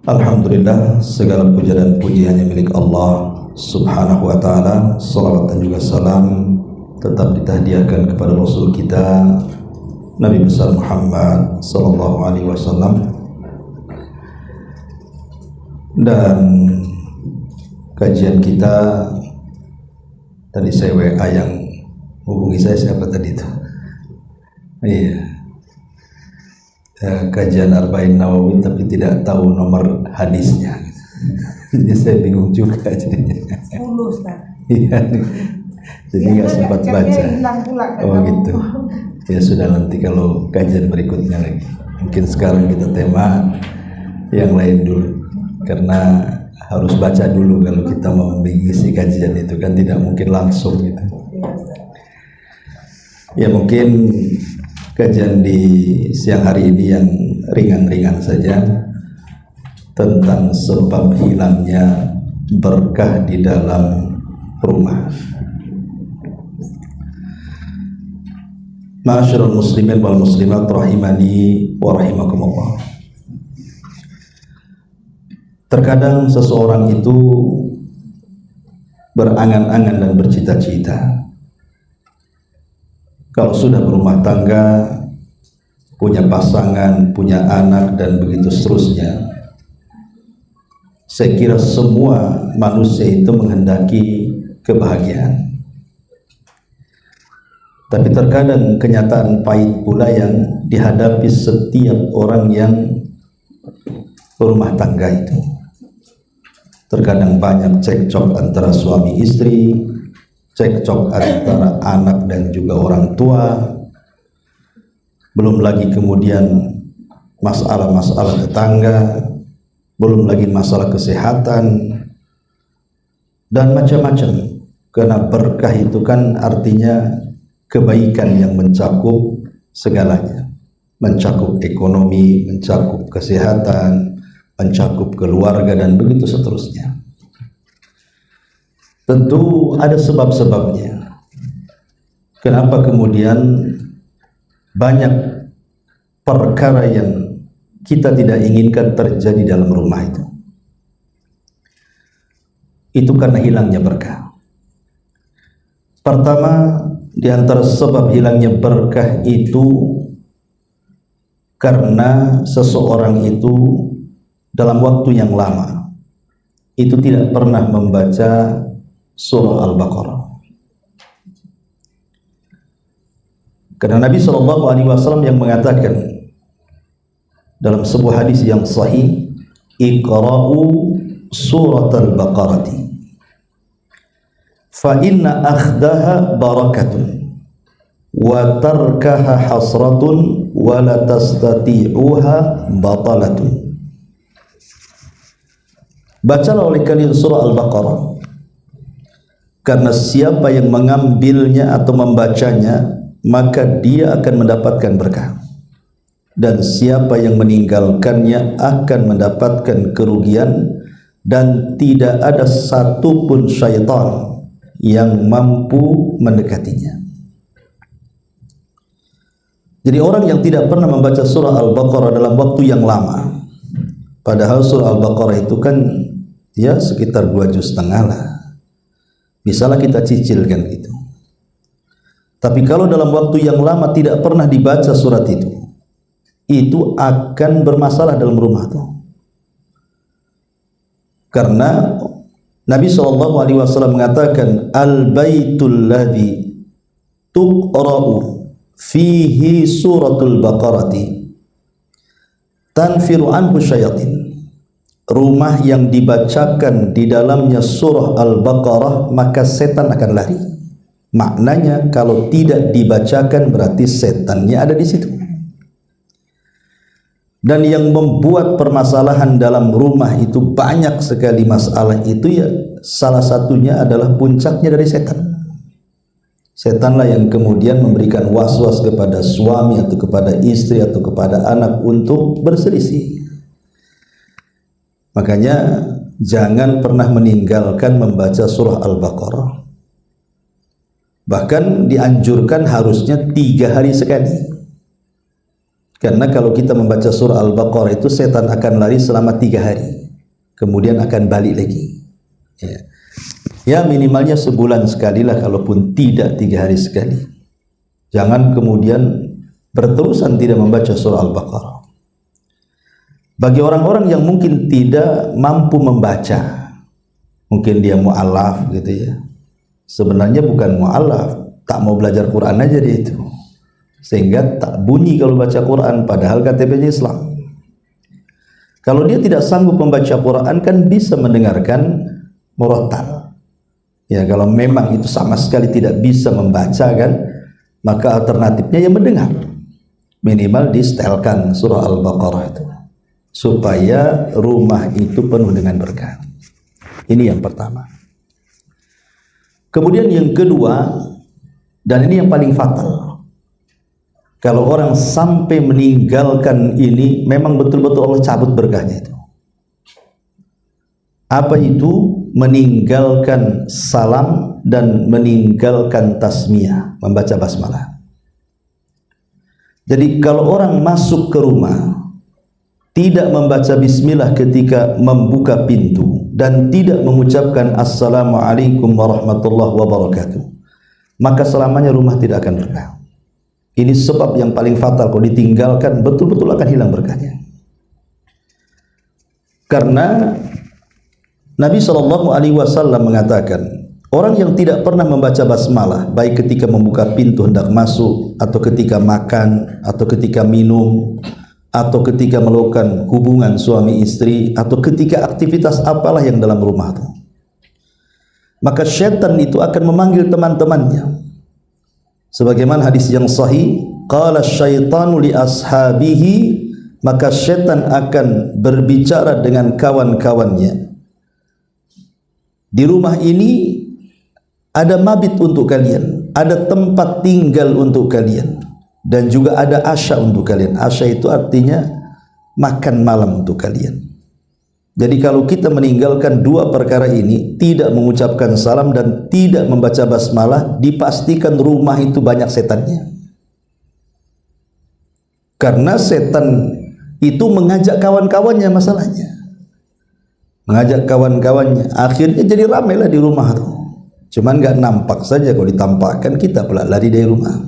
Alhamdulillah, segala puja dan pujiannya milik Allah Subhanahu wa ta'ala. Salawat dan juga salam tetap ditahdiahkan kepada Rasul kita Nabi besar Muhammad sallallahu alaihi wasallam. Dan kajian kita tadi saya WA yang hubungi saya, siapa tadi itu? Iya. Kajian Arba'in Nawawi tapi tidak tahu nomor hadisnya. Jadi saya bingung juga jadinya. 10 Ustaz. Iya. Jadi nggak sempat baca. Oh gitu. Ya sudah, nanti kalau kajian berikutnya lagi. Mungkin sekarang kita tema yang lain dulu. Karena harus baca dulu kalau kita mau mengisi kajian itu, kan tidak mungkin langsung gitu. Ya mungkin kajian di siang hari ini yang ringan-ringan saja tentang sebab hilangnya berkah di dalam rumah. Ma'asyiral muslimin wal muslimat rahimani wa rahimakumullah. Terkadang seseorang itu berangan-angan dan bercita-cita kalau sudah berumah tangga, punya pasangan, punya anak, dan begitu seterusnya. Saya kira semua manusia itu menghendaki kebahagiaan. Tapi terkadang kenyataan pahit pula yang dihadapi setiap orang yang berumah tangga itu. Terkadang banyak cekcok antara suami istri, cekcok antara anak dan juga orang tua, belum lagi kemudian masalah-masalah tetangga, belum lagi masalah kesehatan dan macam-macam. Karena berkah itu kan artinya kebaikan yang mencakup segalanya, mencakup ekonomi, mencakup kesehatan, mencakup keluarga, dan begitu seterusnya. Tentu ada sebab-sebabnya. Kenapa kemudian banyak perkara yang kita tidak inginkan terjadi dalam rumah itu? Itu karena hilangnya berkah. Pertama, di antara sebab hilangnya berkah itu karena seseorang itu dalam waktu yang lama itu tidak pernah membaca surah Al-Baqarah. Karena Nabi SAW yang mengatakan dalam sebuah hadis yang sahih, Iqra'u surat Al-Baqarati fa inna akhdaha barakatun wa tarkaha hasratun wa la tastati'uha batalatun. Bacalah oleh kalian surah Al-Baqarah, karena siapa yang mengambilnya atau membacanya maka dia akan mendapatkan berkah, dan siapa yang meninggalkannya akan mendapatkan kerugian, dan tidak ada satupun syaitan yang mampu mendekatinya. Jadi orang yang tidak pernah membaca surah Al-Baqarah dalam waktu yang lama, padahal surah Al-Baqarah itu kan ya sekitar 2,5 juz lah, bisalah kita cicilkan gitu. Tapi kalau dalam waktu yang lama tidak pernah dibaca surat itu akan bermasalah dalam rumah tuh. Karena Nabi SAW mengatakan, al-baitul ladzi tuqra'u fihi suratul baqarati tanfiru anhu syayatin. Rumah yang dibacakan di dalamnya surah Al-Baqarah maka setan akan lari. Maknanya kalau tidak dibacakan berarti setannya ada di situ. Dan yang membuat permasalahan dalam rumah itu banyak sekali masalah itu, ya salah satunya adalah puncaknya dari setan. Setanlah yang kemudian memberikan was-was kepada suami atau kepada istri atau kepada anak untuk berselisih. Makanya jangan pernah meninggalkan membaca surah Al-Baqarah. Bahkan dianjurkan harusnya 3 hari sekali. Karena kalau kita membaca surah Al-Baqarah itu setan akan lari selama 3 hari, kemudian akan balik lagi. Ya minimalnya sebulan sekali lah, kalaupun tidak 3 hari sekali. Jangan kemudian berterusan tidak membaca surah Al-Baqarah. Bagi orang-orang yang mungkin tidak mampu membaca, mungkin dia mu'alaf gitu ya, sebenarnya bukan mu'alaf, tak mau belajar Quran aja dia itu, sehingga tak bunyi kalau baca Quran padahal KTP-nya Islam. Kalau dia tidak sanggup membaca Quran kan bisa mendengarkan murattal. Ya kalau memang itu sama sekali tidak bisa membaca kan, maka alternatifnya ya mendengar. Minimal di-setelkan surah Al-Baqarah itu, supaya rumah itu penuh dengan berkah. Ini yang pertama. Kemudian yang kedua, dan ini yang paling fatal, kalau orang sampai meninggalkan ini, memang betul-betul Allah cabut berkahnya itu. Apa itu? Meninggalkan salam dan meninggalkan tasmiyah, membaca basmalah. Jadi kalau orang masuk ke rumah tidak membaca bismillah ketika membuka pintu dan tidak mengucapkan assalamualaikum warahmatullahi wabarakatuh, maka selamanya rumah tidak akan berkah. Ini sebab yang paling fatal, kalau ditinggalkan betul-betul akan hilang berkahnya. Karena Nabi SAW mengatakan, orang yang tidak pernah membaca basmalah, baik ketika membuka pintu hendak masuk, atau ketika makan, atau ketika minum, atau ketika melakukan hubungan suami istri, atau ketika aktivitas apalah yang dalam rumah itu, maka syaitan itu akan memanggil teman-temannya. Sebagaimana hadis yang sahih, qala syaitanu li ashabihi, maka syaitan akan berbicara dengan kawan-kawannya, di rumah ini ada mabit untuk kalian, ada tempat tinggal untuk kalian, dan juga ada asya untuk kalian. Asya itu artinya makan malam untuk kalian. Jadi kalau kita meninggalkan 2 perkara ini, tidak mengucapkan salam dan tidak membaca basmalah, dipastikan rumah itu banyak setannya. Karena setan itu mengajak kawan-kawannya, masalahnya mengajak kawan-kawannya, akhirnya jadi ramai lah di rumah tuh. Cuman nggak nampak saja, kalau ditampakkan kita pula lari dari rumah.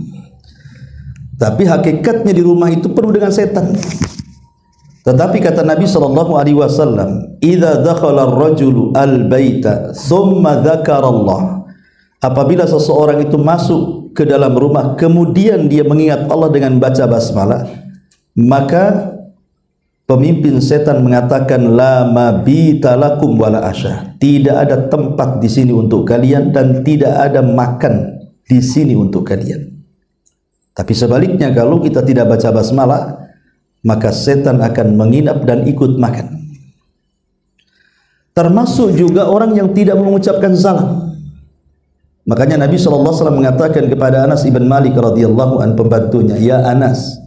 Tapi hakikatnya di rumah itu penuh dengan setan. Tetapi kata Nabi SAW, "Idza dakhala ar-rajulu al-baita thumma dzakara Allah." Apabila seseorang itu masuk ke dalam rumah kemudian dia mengingat Allah dengan baca basmalah, maka pemimpin setan mengatakan, la mabita lakum wala asya, tidak ada tempat di sini untuk kalian dan tidak ada makan di sini untuk kalian. Tapi sebaliknya, kalau kita tidak baca basmalah, maka setan akan menginap dan ikut makan. Termasuk juga orang yang tidak mengucapkan salam. Makanya Nabi SAW mengatakan kepada Anas ibn Malik radhiyallahu an, pembantunya, ya Anas,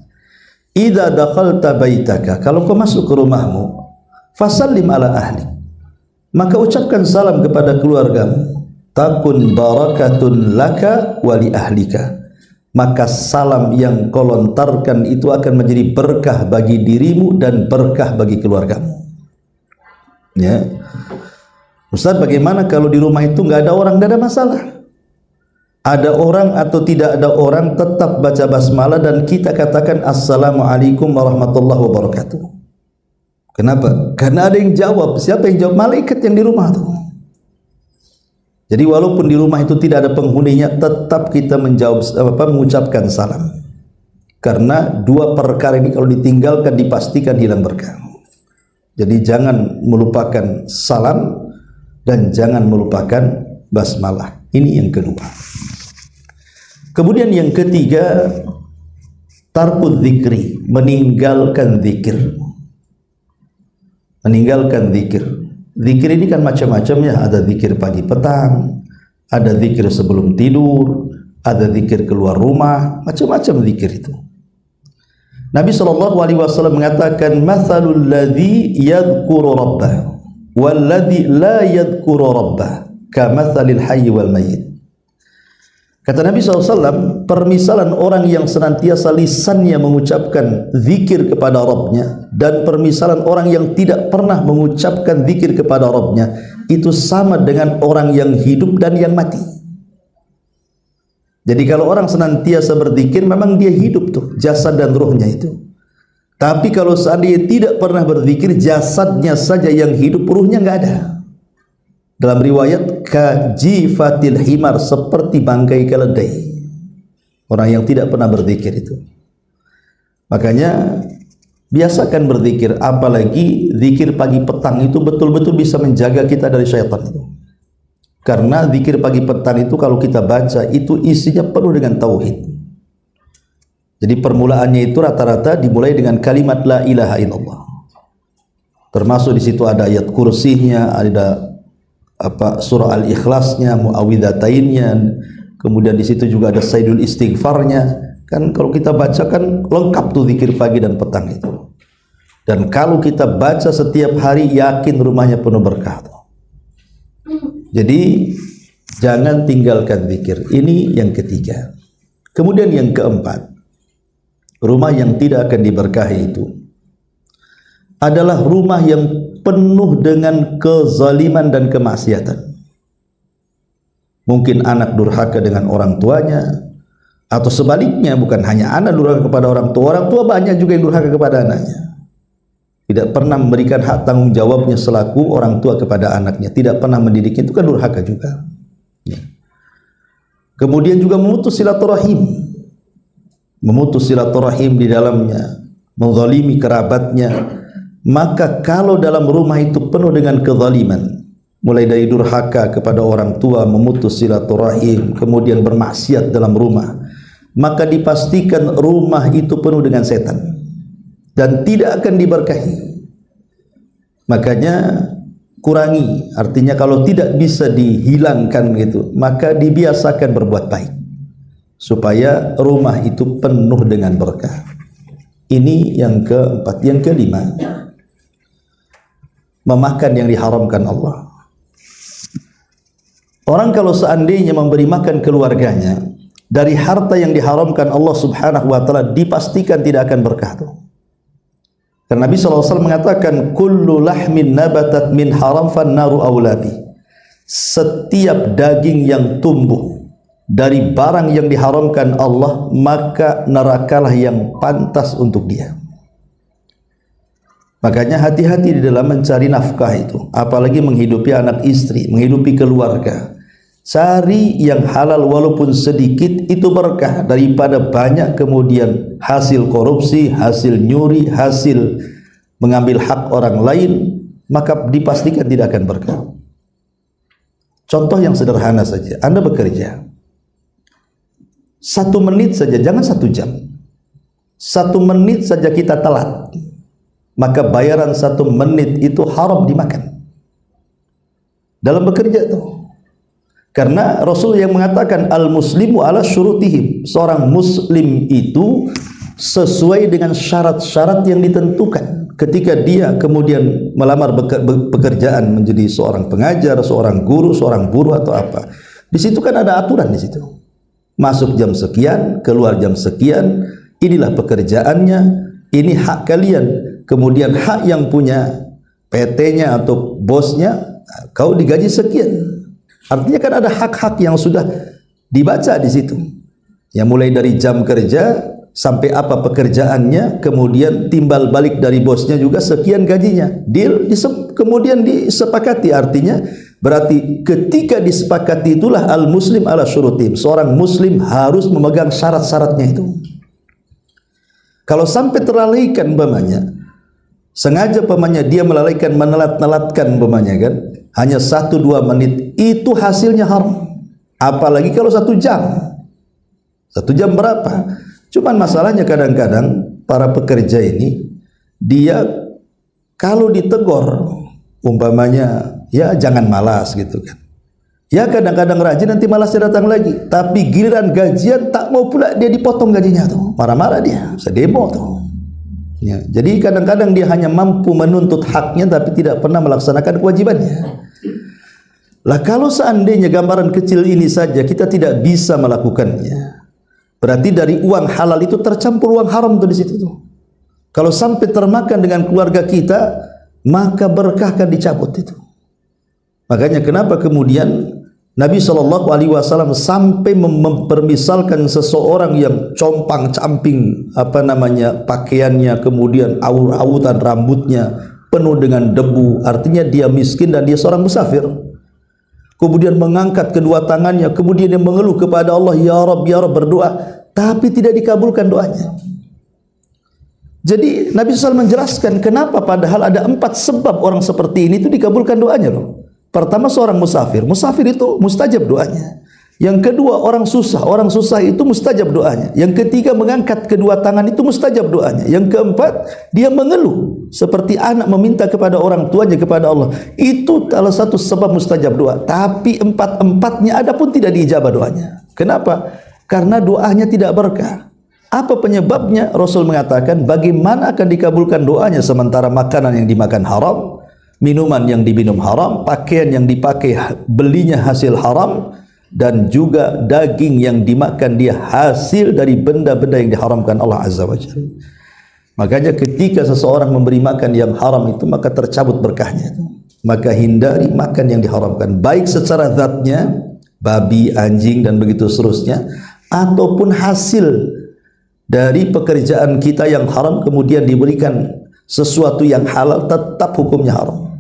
idza dakhalta baitaka, kalau kau masuk ke rumahmu, fasallim ala ahli, maka ucapkan salam kepada keluargamu, takun barakatun laka wa li ahlika, maka salam yang kau lontarkan itu akan menjadi berkah bagi dirimu dan berkah bagi keluargamu. Ya, Ustaz, bagaimana kalau di rumah itu nggak ada orang? Nggak ada masalah. Ada orang atau tidak ada orang, tetap baca basmalah dan kita katakan assalamualaikum warahmatullahi wabarakatuh. Kenapa? Karena ada yang jawab. Siapa yang jawab? Malaikat yang di rumah itu. Jadi walaupun di rumah itu tidak ada penghuninya, tetap kita mengucapkan salam. Karena 2 perkara ini kalau ditinggalkan dipastikan hilang berkah. Jadi jangan melupakan salam dan jangan melupakan basmalah. Ini yang kedua. Kemudian yang ketiga, tarkud dzikri, meninggalkan zikir. Meninggalkan zikir. Zikir ini kan macam-macam ya, ada zikir pagi petang, ada zikir sebelum tidur, ada zikir keluar rumah, macam-macam zikir itu. Nabi SAW mengatakan, mathalul ladzi yadhkuru rabbah walladzi la yadhkuru rabbah kamathalil hayy wal mayyit. Kata Nabi SAW, permisalan orang yang senantiasa lisannya mengucapkan zikir kepada Rabbnya dan permisalan orang yang tidak pernah mengucapkan zikir kepada Rabbnya itu sama dengan orang yang hidup dan yang mati. Jadi kalau orang senantiasa berzikir, memang dia hidup tuh, jasad dan ruhnya itu. Tapi kalau seandainya tidak pernah berzikir, jasadnya saja yang hidup, ruhnya nggak ada. Dalam riwayat kajifatil himar, seperti bangkai keledai. Orang yang tidak pernah berzikir itu. Makanya biasakan berzikir, apalagi zikir pagi petang itu betul-betul bisa menjaga kita dari syaitan itu. Karena zikir pagi petang itu kalau kita baca itu isinya penuh dengan tauhid. Jadi permulaannya itu rata-rata dimulai dengan kalimat la ilaha illallah. Termasuk di situ ada ayat kursinya, ada surah Al-Ikhlasnya, muawwidhatainnya, kemudian di situ juga ada sayyidul istighfarnya. Kan kalau kita baca kan lengkap tuh zikir pagi dan petang itu. Dan kalau kita baca setiap hari, yakin rumahnya penuh berkah tuh. Jadi jangan tinggalkan zikir. Ini yang ketiga. Kemudian yang keempat, rumah yang tidak akan diberkahi itu adalah rumah yang penuh dengan kezaliman dan kemaksiatan. Mungkin anak durhaka dengan orang tuanya, atau sebaliknya, bukan hanya anak durhaka kepada orang tua banyak juga yang durhaka kepada anaknya. Tidak pernah memberikan hak tanggung jawabnya selaku orang tua kepada anaknya, tidak pernah mendidiknya, itu kan durhaka juga. Ya. Kemudian juga memutus silaturahim, di dalamnya, menzalimi kerabatnya. Maka kalau dalam rumah itu penuh dengan kezaliman, mulai dari durhaka kepada orang tua, memutus silaturahim, kemudian bermaksiat dalam rumah, maka dipastikan rumah itu penuh dengan setan dan tidak akan diberkahi. Makanya kurangi, artinya kalau tidak bisa dihilangkan gitu, maka dibiasakan berbuat baik supaya rumah itu penuh dengan berkah. Ini yang keempat. Yang kelima, memakan yang diharamkan Allah. Orang kalau seandainya memberi makan keluarganya dari harta yang diharamkan Allah Subhanahu wa taala, dipastikan tidak akan berkah tuh. Karena Nabi SAW mengatakan kullu lahmin nabatat min haram fan naru aulabi. Setiap daging yang tumbuh dari barang yang diharamkan Allah, maka nerakalah yang pantas untuk dia. Makanya hati-hati di dalam mencari nafkah itu, apalagi menghidupi anak istri, menghidupi keluarga. Cari yang halal walaupun sedikit, itu berkah daripada banyak kemudian hasil korupsi, hasil nyuri, hasil mengambil hak orang lain, maka dipastikan tidak akan berkah. Contoh yang sederhana saja, Anda bekerja 1 menit saja, jangan 1 jam, 1 menit saja kita telat, maka bayaran 1 menit itu haram dimakan dalam bekerja itu. Karena Rasul yang mengatakan al-muslimu ala syurutihim, seorang muslim itu sesuai dengan syarat-syarat yang ditentukan ketika dia kemudian melamar pekerjaan menjadi seorang pengajar, seorang guru, seorang buruh atau apa. Di situ kan ada aturan di situ. Masuk jam sekian, keluar jam sekian, inilah pekerjaannya, ini hak kalian. Kemudian hak yang punya PT-nya atau bosnya, kau digaji sekian. Artinya kan ada hak-hak yang sudah dibaca di situ. Ya, mulai dari jam kerja sampai apa pekerjaannya, kemudian timbal balik dari bosnya juga sekian gajinya. Deal kemudian disepakati, artinya berarti ketika disepakati itulah al-muslim ala syurutim. Seorang muslim harus memegang syarat-syaratnya itu. Kalau sampai terlalaikan umpamanya, sengaja umpamanya dia melalaikan, menelat-nelatkan umpamanya kan, hanya 1-2 menit, itu hasilnya haram. Apalagi kalau 1 jam. 1 jam berapa? Cuman masalahnya kadang-kadang para pekerja ini, dia kalau ditegur umpamanya, ya jangan malas gitu kan. Ya kadang-kadang rajin, nanti malasnya datang lagi. Tapi giliran gajian tak mau pula dia dipotong gajinya tuh. Marah-marah dia, bisa demo tuh. Ya, jadi kadang-kadang dia hanya mampu menuntut haknya tapi tidak pernah melaksanakan kewajibannya. Lah kalau seandainya gambaran kecil ini saja kita tidak bisa melakukannya, berarti dari uang halal itu tercampur uang haram tuh di situ tuh. Kalau sampai termakan dengan keluarga kita, maka berkah akan dicabut itu. Makanya kenapa kemudian Nabi SAW sampai mempermisalkan seseorang yang compang-camping pakaiannya, kemudian awut-awutan rambutnya penuh dengan debu, artinya dia miskin dan dia seorang musafir. Kemudian mengangkat kedua tangannya, kemudian dia mengeluh kepada Allah, ya Rabb berdoa, tapi tidak dikabulkan doanya. Jadi Nabi SAW menjelaskan kenapa padahal ada 4 sebab orang seperti ini itu dikabulkan doanya loh. Pertama, seorang musafir itu mustajab doanya. Yang kedua, orang susah itu mustajab doanya. Yang ketiga, mengangkat kedua tangan itu mustajab doanya. Yang keempat, dia mengeluh seperti anak meminta kepada orang tuanya, kepada Allah. Itu salah satu sebab mustajab doa. Tapi 4-empatnya ada pun tidak diijabah doanya. Kenapa? Karena doanya tidak berkah. Apa penyebabnya? Rasul mengatakan, bagaimana akan dikabulkan doanya sementara makanan yang dimakan haram, minuman yang diminum haram, pakaian yang dipakai belinya hasil haram, dan juga daging yang dimakan dia hasil dari benda-benda yang diharamkan Allah Azza wa Jalla. Makanya ketika seseorang memberi makan yang haram itu, maka tercabut berkahnya. Maka hindari makan yang diharamkan, baik secara zatnya, babi, anjing dan begitu seterusnya, ataupun hasil dari pekerjaan kita yang haram kemudian diberikan sesuatu yang halal, tetap hukumnya haram.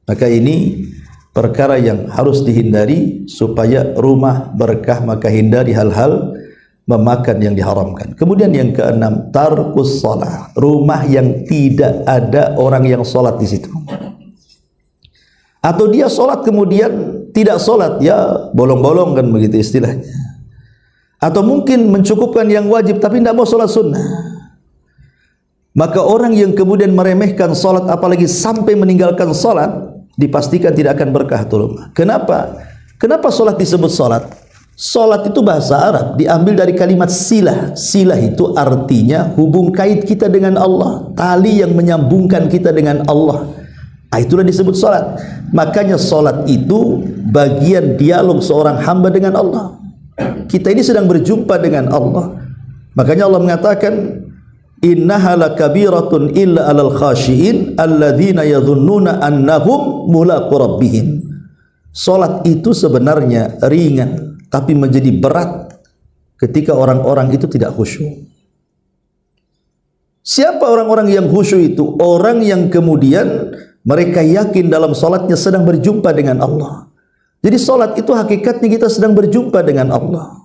Maka ini perkara yang harus dihindari supaya rumah berkah, maka hindari hal-hal memakan yang diharamkan. Kemudian yang keenam, tarkus shalah, rumah yang tidak ada orang yang sholat di situ. Atau dia sholat kemudian tidak sholat, ya bolong-bolong kan begitu istilahnya. Atau mungkin mencukupkan yang wajib tapi tidak mau sholat sunnah. Maka orang yang kemudian meremehkan sholat, apalagi sampai meninggalkan sholat, dipastikan tidak akan berkah tuh rumah. Kenapa? Kenapa sholat disebut sholat? Sholat itu bahasa Arab, diambil dari kalimat silah. Silah itu artinya hubung kait kita dengan Allah, tali yang menyambungkan kita dengan Allah. Itulah disebut sholat. Makanya sholat itu bagian dialog seorang hamba dengan Allah. Kita ini sedang berjumpa dengan Allah. Makanya Allah mengatakan, innaha lakabiratun illa alal khashiin alladzina yadhunnuna annahum mulaqu rabbihim. Salat itu sebenarnya ringan tapi menjadi berat ketika orang-orang itu tidak khusyuk. Siapa orang-orang yang khusyuk itu? Orang yang kemudian mereka yakin dalam salatnya sedang berjumpa dengan Allah. Jadi salat itu hakikatnya kita sedang berjumpa dengan Allah.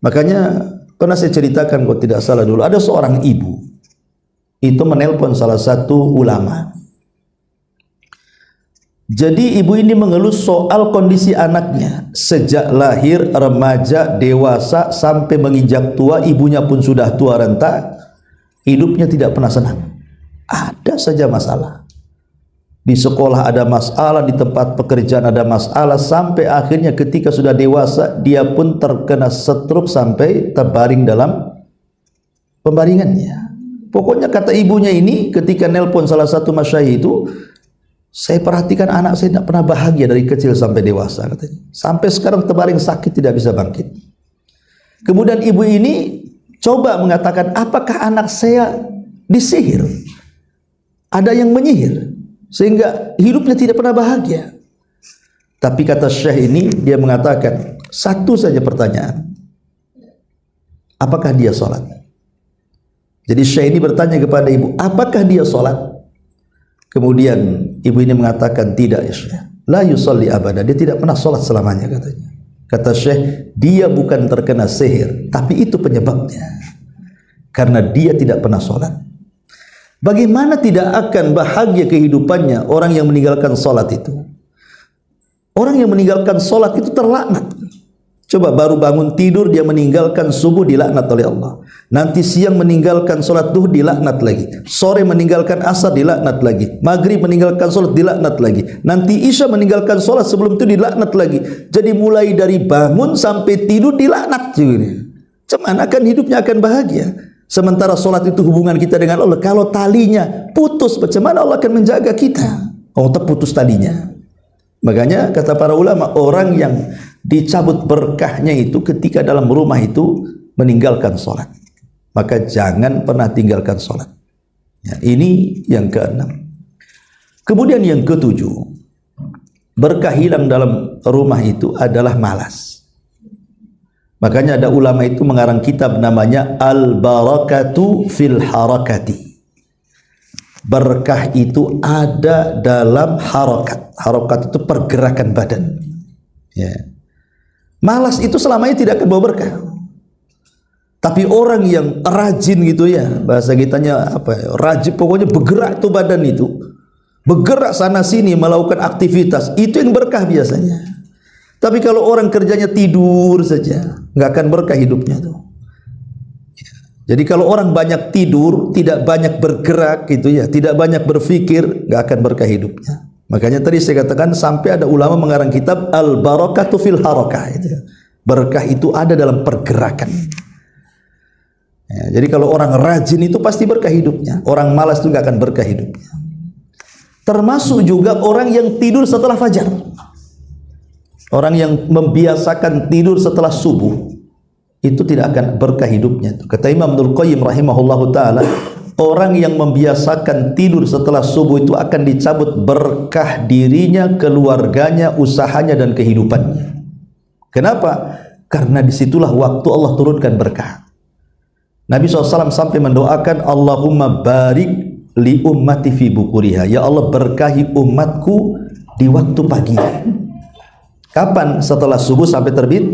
Makanya pernah saya ceritakan kalau tidak salah dulu, ada seorang ibu itu menelpon salah satu ulama. Jadi ibu ini mengeluh soal kondisi anaknya sejak lahir, remaja, dewasa sampai menginjak tua, ibunya pun sudah tua renta, hidupnya tidak pernah senang. Ada saja masalah. Di sekolah ada masalah, di tempat pekerjaan ada masalah, sampai akhirnya ketika sudah dewasa dia pun terkena stroke sampai terbaring dalam pembaringannya. Pokoknya kata ibunya ini ketika nelpon salah satu masyayikh itu, saya perhatikan anak saya tidak pernah bahagia dari kecil sampai dewasa katanya. Sampai sekarang terbaring sakit tidak bisa bangkit. Kemudian ibu ini coba mengatakan, apakah anak saya disihir? Ada yang menyihir sehingga hidupnya tidak pernah bahagia. Tapi kata syekh ini, dia mengatakan satu saja pertanyaan, apakah dia sholat? Jadi syekh ini bertanya kepada ibu, apakah dia sholat? Kemudian ibu ini mengatakan, tidak ya syekh, la yusalli abada, dia tidak pernah sholat selamanya katanya. Kata syekh, dia bukan terkena sihir, tapi itu penyebabnya, karena dia tidak pernah sholat. Bagaimana tidak akan bahagia kehidupannya orang yang meninggalkan sholat itu? Orang yang meninggalkan sholat itu terlaknat. Coba baru bangun tidur dia meninggalkan subuh, dilaknat oleh Allah. Nanti siang meninggalkan sholat duhur, dilaknat lagi. Sore meninggalkan asar, dilaknat lagi. Maghrib meninggalkan sholat, dilaknat lagi. Nanti isya meninggalkan sholat, sebelum itu dilaknat lagi. Jadi mulai dari bangun sampai tidur dilaknat. Cuman akan hidupnya akan bahagia. Sementara solat itu hubungan kita dengan Allah. Kalau talinya putus, bagaimana Allah akan menjaga kita? Oh, terputus talinya. Makanya kata para ulama, orang yang dicabut berkahnya itu ketika dalam rumah itu meninggalkan sholat. Maka jangan pernah tinggalkan sholat. Ya, ini yang keenam. Kemudian yang ketujuh, berkah hilang dalam rumah itu adalah malas. Makanya ada ulama itu mengarang kitab namanya Al-Barakatu fil Harakati. Berkah itu ada dalam harakat. Harakat itu pergerakan badan. Ya. Malas itu selamanya tidak akan bawa berkah. Tapi orang yang rajin gitu ya, bahasa kitanya apa ya, rajin, pokoknya bergerak tuh badan itu, bergerak sana sini melakukan aktivitas, itu yang berkah biasanya. Tapi kalau orang kerjanya tidur saja, nggak akan berkah hidupnya tuh. Jadi kalau orang banyak tidur, tidak banyak bergerak gitu ya, tidak banyak berpikir, nggak akan berkah hidupnya. Makanya tadi saya katakan sampai ada ulama mengarang kitab Al-Barakatu fil Harakah itu. Berkah itu ada dalam pergerakan. Ya, jadi kalau orang rajin itu pasti berkah hidupnya. Orang malas itu nggak akan berkah hidupnya. Termasuk juga orang yang tidur setelah fajar. Orang yang membiasakan tidur setelah subuh, itu tidak akan berkah hidupnya. Kata Imam Ibnul Qayyim rahimahullahu ta'ala, orang yang membiasakan tidur setelah subuh itu akan dicabut berkah dirinya, keluarganya, usahanya, dan kehidupannya. Kenapa? Karena disitulah waktu Allah turunkan berkah. Nabi SAW sampai mendoakan, Allahumma barik li ummati fi bukuriha. Ya Allah, berkahi umatku di waktu pagi. Kapan? Setelah subuh sampai terbit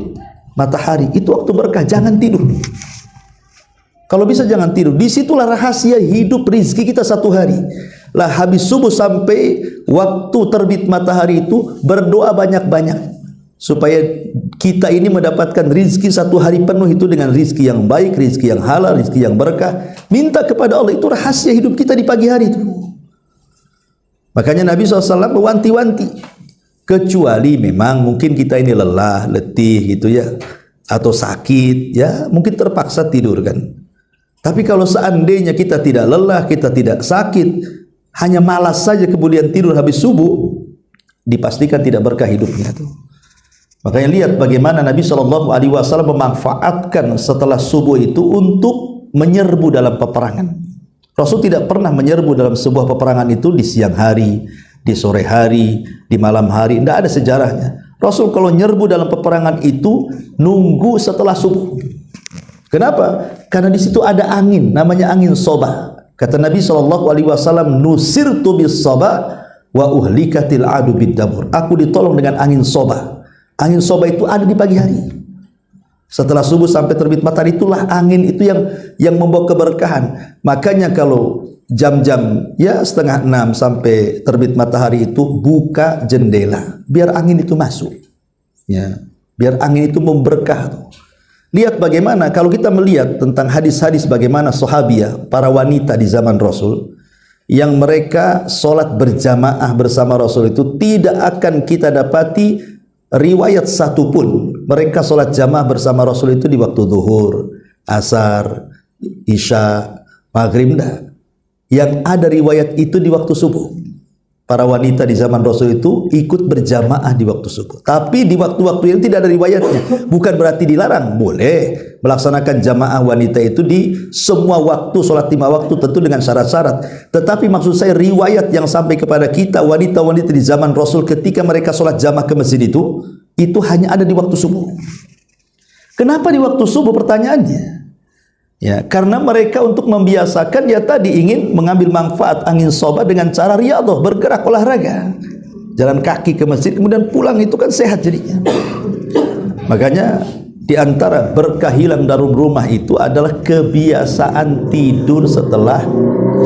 matahari. Itu waktu berkah. Jangan tidur. Kalau bisa jangan tidur. Disitulah rahasia hidup rizki kita satu hari. Lah habis subuh sampai waktu terbit matahari itu berdoa banyak-banyak supaya kita ini mendapatkan rizki satu hari penuh itu dengan rizki yang baik, rizki yang halal, rizki yang berkah. Minta kepada Allah, itu rahasia hidup kita di pagi hari itu. Makanya Nabi SAW mewanti-wanti, kecuali memang mungkin kita ini lelah, letih gitu ya, atau sakit ya, mungkin terpaksa tidur kan. Tapi kalau seandainya kita tidak lelah, kita tidak sakit, hanya malas saja kemudian tidur habis subuh, dipastikan tidak berkah hidupnya tuh. Makanya lihat bagaimana Nabi SAW memanfaatkan setelah subuh itu untuk menyerbu dalam peperangan. Rasul tidak pernah menyerbu dalam sebuah peperangan itu di siang hari, di sore hari, di malam hari. Tidak ada sejarahnya. Rasul kalau nyerbu dalam peperangan itu nunggu setelah subuh. Kenapa? Karena di situ ada angin, namanya angin soba. Kata Nabi SAW, nusirtu bis soba wa uhlikatil adu bid dabur. Aku ditolong dengan angin soba. Angin soba itu ada di pagi hari. Setelah subuh sampai terbit matahari, itulah angin itu yang membawa keberkahan. Makanya kalau jam-jam ya 5:30 sampai terbit matahari itu buka jendela biar angin itu masuk. Ya, biar angin itu memberkah. Lihat bagaimana kalau kita melihat tentang hadis-hadis bagaimana sahabiah, para wanita di zaman Rasul yang mereka sholat berjamaah bersama Rasul itu tidak akan kita dapati riwayat satu pun mereka sholat jamaah bersama Rasul itu di waktu zuhur, asar, isya, maghrib. Yang ada riwayat itu di waktu subuh. Para wanita di zaman Rasul itu ikut berjamaah di waktu subuh. Tapi di waktu-waktu yang tidak ada riwayatnya. Bukan berarti dilarang. Boleh melaksanakan jamaah wanita itu di semua waktu, sholat 5 waktu tentu dengan syarat-syarat. Tetapi maksud saya riwayat yang sampai kepada kita, wanita-wanita di zaman Rasul ketika mereka sholat jamaah ke masjid itu hanya ada di waktu subuh. Kenapa di waktu subuh pertanyaannya? Ya, karena mereka untuk membiasakan ya tadi ingin mengambil manfaat angin soba dengan cara riyadhah, bergerak olahraga, jalan kaki ke masjid kemudian pulang, itu kan sehat jadinya. Makanya di antara berkah hilang dalam rumah itu adalah kebiasaan tidur setelah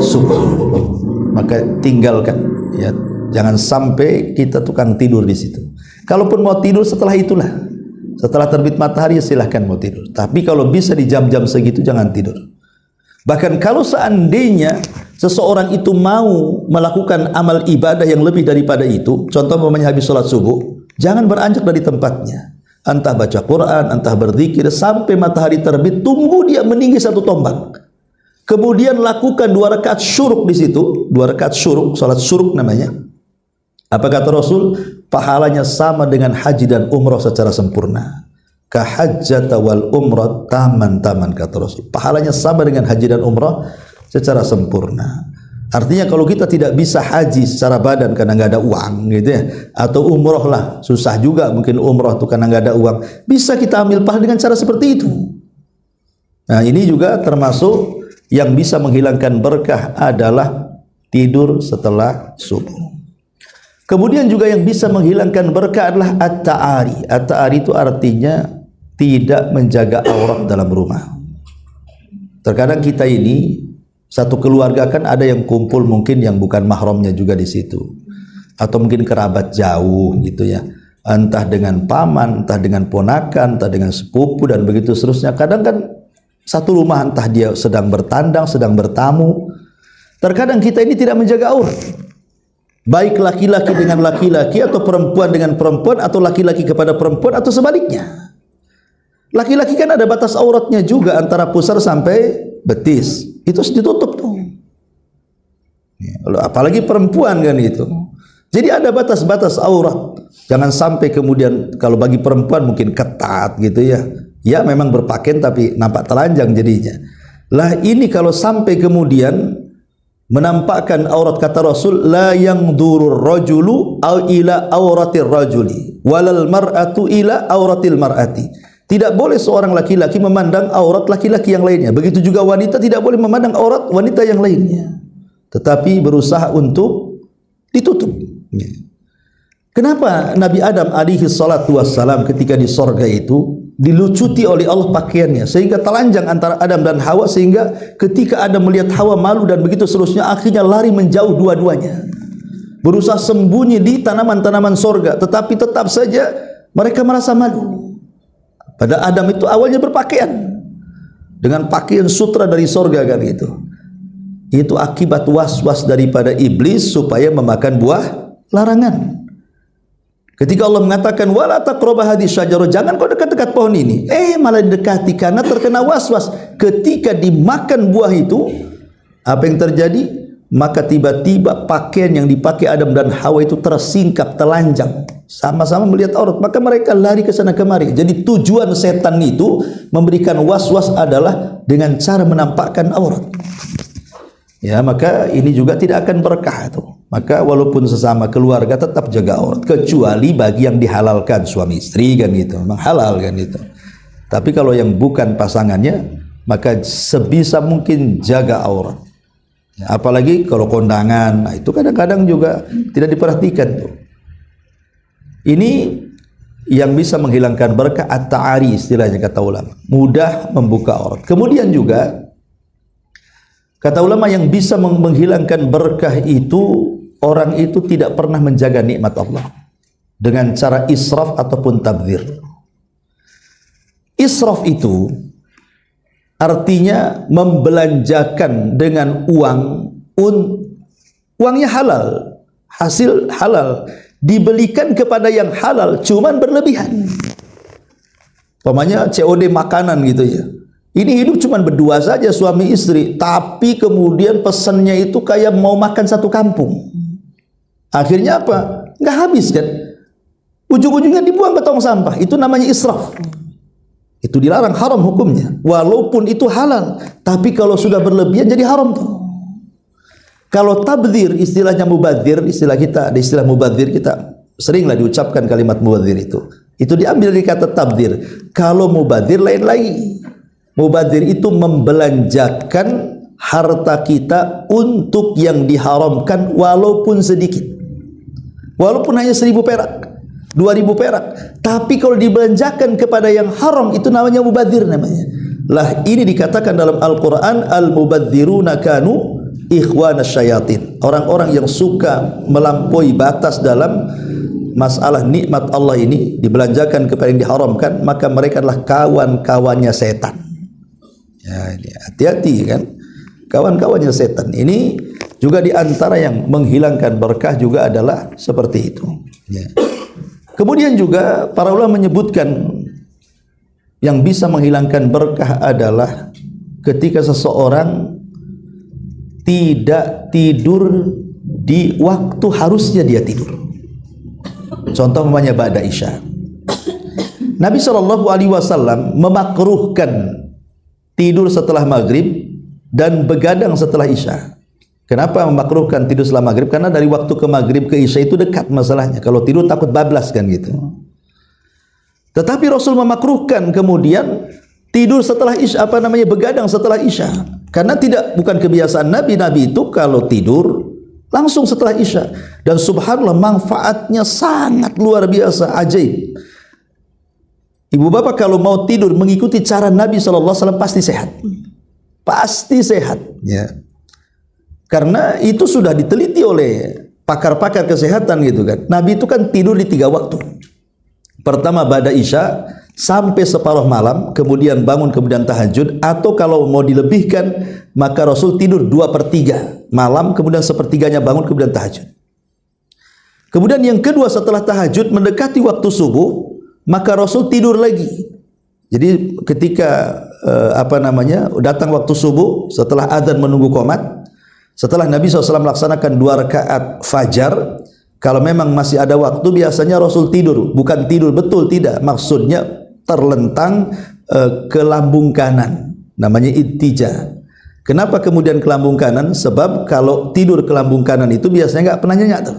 subuh. Maka tinggalkan ya, jangan sampai kita tukang tidur di situ. Kalaupun mau tidur setelah itulah. Setelah terbit matahari silahkan mau tidur. Tapi kalau bisa di jam-jam segitu jangan tidur. Bahkan kalau seandainya seseorang itu mau melakukan amal ibadah yang lebih daripada itu, contoh umpamanya habis sholat subuh, jangan beranjak dari tempatnya. Entah baca Quran, entah berzikir sampai matahari terbit, tunggu dia meninggi 1 tombak. Kemudian lakukan 2 rakaat syuruk di situ, 2 rakaat syuruk, sholat syuruk namanya. Apa kata Rasul? Pahalanya sama dengan haji dan umrah secara sempurna. Kahajjata wal umrah taman-taman, kata Rasul. Pahalanya sama dengan haji dan umrah secara sempurna. Artinya kalau kita tidak bisa haji secara badan karena nggak ada uang gitu ya, atau umrah lah susah juga mungkin umrah tuh karena nggak ada uang, bisa kita ambil pahala dengan cara seperti itu. Nah, ini juga termasuk yang bisa menghilangkan berkah adalah tidur setelah subuh. Kemudian juga yang bisa menghilangkan berkah adalah at-ta'ari. At-ta'ari itu artinya tidak menjaga aurat dalam rumah. Terkadang kita ini satu keluarga kan ada yang kumpul mungkin yang bukan mahramnya juga di situ, atau mungkin kerabat jauh gitu ya, entah dengan paman, entah dengan ponakan, entah dengan sepupu dan begitu seterusnya. Kadang kan satu rumah entah dia sedang bertandang, sedang bertamu. Terkadang kita ini tidak menjaga aurat, baik laki-laki dengan laki-laki atau perempuan dengan perempuan atau laki-laki kepada perempuan atau sebaliknya. Laki-laki kan ada batas auratnya juga antara pusar sampai betis, itu harus ditutup tuh. Apalagi perempuan kan itu. Jadi ada batas-batas aurat. Jangan sampai kemudian kalau bagi perempuan mungkin ketat gitu ya. Ya memang berpakaian tapi nampak telanjang jadinya. Lah ini kalau sampai kemudian menampakkan aurat, kata Rasul, la yang durur rajulu au ila auratir rajuli walal mar'atu ila auratil mar'ati. Tidak boleh seorang laki-laki memandang aurat laki-laki yang lainnya. Begitu juga wanita tidak boleh memandang aurat wanita yang lainnya. Tetapi berusaha untuk ditutup. Kenapa Nabi Adam alaihi salatu wassalam ketika di sorga itu dilucuti oleh Allah pakaiannya sehingga telanjang antara Adam dan Hawa, sehingga ketika Adam melihat Hawa malu dan begitu seterusnya, akhirnya lari menjauh dua-duanya, berusaha sembunyi di tanaman-tanaman sorga, tetapi tetap saja mereka merasa malu. Pada Adam itu awalnya berpakaian dengan pakaian sutra dari sorga kan itu. Itu akibat was-was daripada iblis supaya memakan buah larangan. Ketika Allah mengatakan wala taqrabu hadhihi syajarah, jangan kau dekat-dekat pohon ini, malah didekati karena terkena was-was. Ketika dimakan buah itu, apa yang terjadi? Maka tiba-tiba pakaian yang dipakai Adam dan Hawa itu tersingkap, telanjang, sama-sama melihat aurat, maka mereka lari ke sana kemari. Jadi tujuan setan itu memberikan was-was adalah dengan cara menampakkan aurat. Ya, maka ini juga tidak akan berkah itu. Maka walaupun sesama keluarga tetap jaga aurat, kecuali bagi yang dihalalkan suami istri kan gitu, memang halal kan itu. Tapi kalau yang bukan pasangannya, maka sebisa mungkin jaga aurat. Ya, apalagi kalau kondangan, nah itu kadang-kadang juga tidak diperhatikan tuh. Ini yang bisa menghilangkan berkah, at-ta'ari istilahnya kata ulama, mudah membuka aurat. Kemudian juga kata ulama yang bisa menghilangkan berkah itu, orang itu tidak pernah menjaga nikmat Allah dengan cara israf ataupun tabdzir. Israf itu artinya membelanjakan dengan uangnya halal, hasil halal, dibelikan kepada yang halal, cuman berlebihan. Umpamanya COD makanan gitu ya. Ini hidup cuman berdua saja suami istri, tapi kemudian pesannya itu kayak mau makan satu kampung. Akhirnya apa? Nggak habis kan? Ujung-ujungnya dibuang ke tong sampah. Itu namanya israf. Itu dilarang, haram hukumnya. Walaupun itu halal, tapi kalau sudah berlebihan jadi haram tuh. Kalau tabdzir, istilahnya mubadzir, istilah kita, ada istilah mubadzir, kita seringlah diucapkan kalimat mubadzir itu. Itu diambil dari kata tabdzir. Kalau mubadzir lain lagi. Mubadzir itu membelanjakan harta kita untuk yang diharamkan walaupun sedikit. Walaupun hanya 1.000 perak, 2.000 perak. Tapi kalau dibelanjakan kepada yang haram, itu namanya mubadzir namanya. Lah ini dikatakan dalam Al-Quran, al-mubadziruna kanu ikhwana syayatin. Orang-orang yang suka melampaui batas dalam masalah nikmat Allah ini, dibelanjakan kepada yang diharamkan, maka mereka adalah kawan-kawannya setan. Ya, ini hati-hati kan, kawan-kawannya setan. Ini juga diantara yang menghilangkan berkah juga adalah seperti itu. Ya. Kemudian juga para ulama menyebutkan yang bisa menghilangkan berkah adalah ketika seseorang tidak tidur di waktu harusnya dia tidur. Contoh umpamanya ba'da Isya. Nabi SAW memakruhkan tidur setelah maghrib dan begadang setelah Isya. Kenapa memakruhkan tidur setelah maghrib? Karena dari waktu ke maghrib ke Isya itu dekat masalahnya. Kalau tidur takut bablas kan gitu. Tetapi Rasul memakruhkan kemudian tidur setelah Isya, begadang setelah Isya. Karena bukan kebiasaan Nabi itu kalau tidur langsung setelah Isya. Dan subhanallah manfaatnya sangat luar biasa, ajaib. Ibu bapak kalau mau tidur mengikuti cara Nabi SAW pasti sehat. Pasti sehat. Ya. Karena itu sudah diteliti oleh pakar-pakar kesehatan gitu kan. Nabi itu kan tidur di 3 waktu. Pertama ba'da Isya sampai separuh malam, kemudian bangun, kemudian tahajud. Atau kalau mau dilebihkan, maka Rasul tidur 2/3 malam, kemudian 1/3-nya bangun, kemudian tahajud. Kemudian yang kedua setelah tahajud mendekati waktu subuh, maka Rasul tidur lagi. Jadi ketika datang waktu subuh, setelah azan menunggu qomat, setelah Nabi SAW melaksanakan 2 rakaat fajar, kalau memang masih ada waktu, biasanya Rasul tidur. Bukan tidur betul, tidak. Maksudnya terlentang ke lambung kanan. Namanya ittija. Kenapa kemudian ke lambung kanan? Sebab kalau tidur ke lambung kanan itu biasanya nggak pernah nyenyak tuh.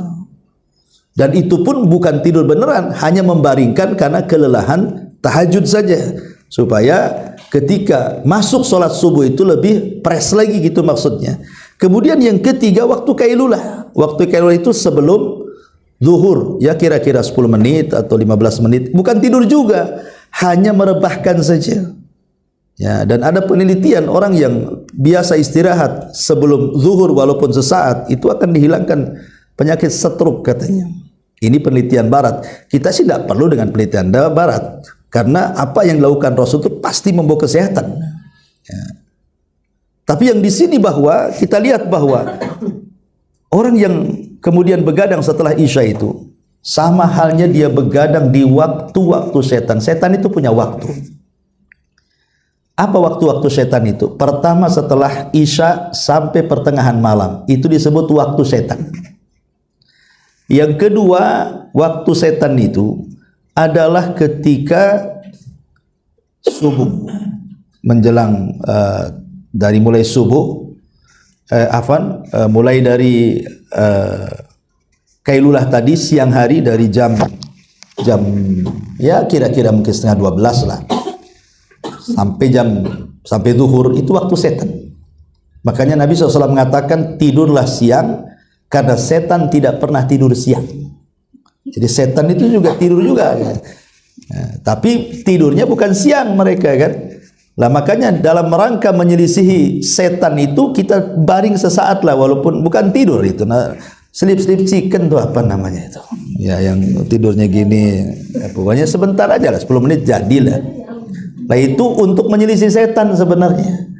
Dan itu pun bukan tidur beneran, hanya membaringkan karena kelelahan tahajud saja, supaya ketika masuk sholat subuh itu lebih fresh lagi gitu maksudnya. Kemudian yang ketiga waktu kailulah. Waktu kailulah itu sebelum zuhur, ya kira-kira 10 menit atau 15 menit. Bukan tidur juga, hanya merebahkan saja. Ya, dan ada penelitian orang yang biasa istirahat sebelum zuhur walaupun sesaat itu akan dihilangkan penyakit stroke katanya. Ini penelitian barat. Kita sih tidak perlu dengan penelitian barat, karena apa yang dilakukan Rasul itu pasti membawa kesehatan. Ya. Tapi yang di sini bahwa kita lihat bahwa orang yang kemudian begadang setelah Isya itu sama halnya dia begadang di waktu-waktu setan. Setan itu punya waktu. Apa waktu-waktu setan itu? Pertama setelah Isya sampai pertengahan malam, itu disebut waktu setan. Yang kedua, waktu setan itu adalah ketika subuh menjelang dari mulai subuh, mulai dari kailulah tadi siang hari dari jam ya kira-kira mungkin 11:30 lah sampai zuhur itu waktu setan. Makanya Nabi SAW mengatakan tidurlah siang, karena setan tidak pernah tidur siang. Jadi setan itu juga tidur juga kan? Nah, tapi tidurnya bukan siang mereka kan. Lah makanya dalam rangka menyelisihi setan itu kita baring sesaat lah, walaupun bukan tidur itu. Nah, sleep chicken tuh apa namanya itu? Ya yang tidurnya gini, ya, pokoknya sebentar aja lah, 10 menit jadilah. Nah itu untuk menyelisih setan sebenarnya.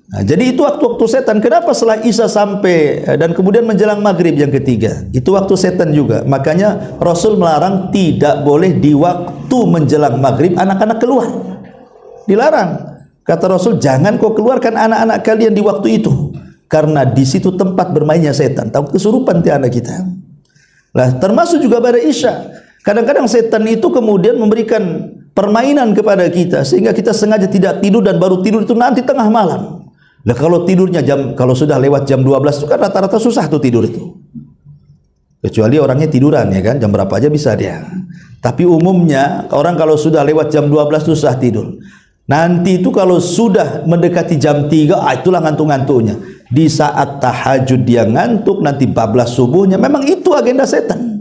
Nah, jadi itu waktu-waktu setan. Kenapa setelah Isya sampai dan kemudian menjelang maghrib yang ketiga? Itu waktu setan juga. Makanya Rasul melarang tidak boleh di waktu menjelang maghrib anak-anak keluar. Dilarang. Kata Rasul, jangan kau keluarkan anak-anak kalian di waktu itu, karena di situ tempat bermainnya setan. Tahu kesurupan ti anak kita. Nah, termasuk juga pada Isya. Kadang-kadang setan itu kemudian memberikan permainan kepada kita sehingga kita sengaja tidak tidur dan baru tidur itu nanti tengah malam. Nah, kalau tidurnya kalau sudah lewat jam 12 itu kan rata-rata susah tuh tidur itu. Kecuali orangnya tiduran ya kan, jam berapa aja bisa dia. Tapi umumnya orang kalau sudah lewat jam 12 susah tidur. Nanti itu kalau sudah mendekati jam 3, itulah ngantuk-ngantuknya. Di saat tahajud dia ngantuk, nanti bablas subuhnya. Memang itu agenda setan.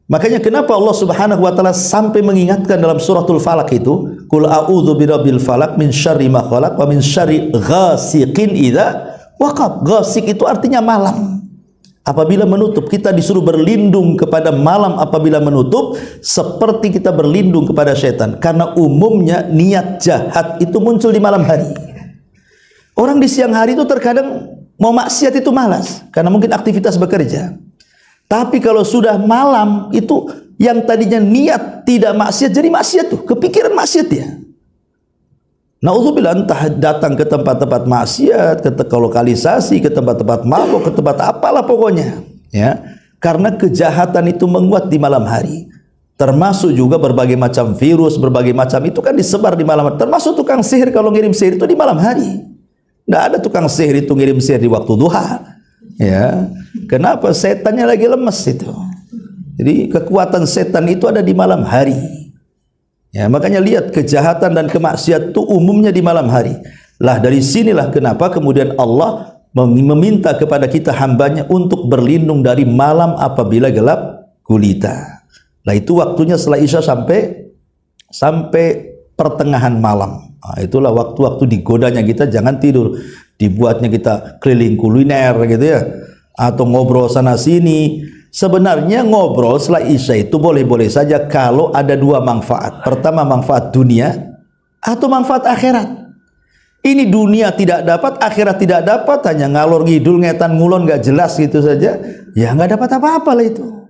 Makanya kenapa Allah Subhanahu wa taala sampai mengingatkan dalam suratul Falaq itu, qul a'udzu birabbil falaq min syarri ma khalaq wa min syarri ghasiqin idza waqab. Ghasiq itu artinya malam. Apabila menutup, kita disuruh berlindung kepada malam apabila menutup, seperti kita berlindung kepada setan. Karena umumnya niat jahat itu muncul di malam hari. Orang di siang hari itu terkadang mau maksiat itu malas, karena mungkin aktivitas bekerja. Tapi kalau sudah malam itu yang tadinya niat tidak maksiat jadi maksiat tuh, kepikiran maksiat ya. Nauzubillah, entah datang ke tempat-tempat maksiat, ke lokalisasi, ke tempat-tempat mabuk, ke tempat apalah pokoknya, ya. Karena kejahatan itu menguat di malam hari. Termasuk juga berbagai macam virus, berbagai macam itu kan disebar di malam hari. Termasuk tukang sihir kalau ngirim sihir itu di malam hari. Tidak ada tukang sihir itu ngirim sihir di waktu duha. Ya, kenapa? Setannya lagi lemes itu. Jadi kekuatan setan itu ada di malam hari. Ya, makanya lihat kejahatan dan kemaksiatan itu umumnya di malam hari. Lah dari sinilah kenapa kemudian Allah meminta kepada kita hambanya untuk berlindung dari malam apabila gelap gulita. Nah itu waktunya setelah Isya sampai pertengahan malam. Nah, itulah waktu-waktu digodanya kita jangan tidur, dibuatnya kita keliling kuliner gitu ya, atau ngobrol sana sini. Sebenarnya ngobrol setelah Isya itu boleh-boleh saja kalau ada dua manfaat. Pertama manfaat dunia atau manfaat akhirat. Ini dunia tidak dapat, akhirat tidak dapat, hanya ngalor ngidul, ngetan ngulon nggak jelas gitu saja, ya nggak dapat apa-apa lah itu.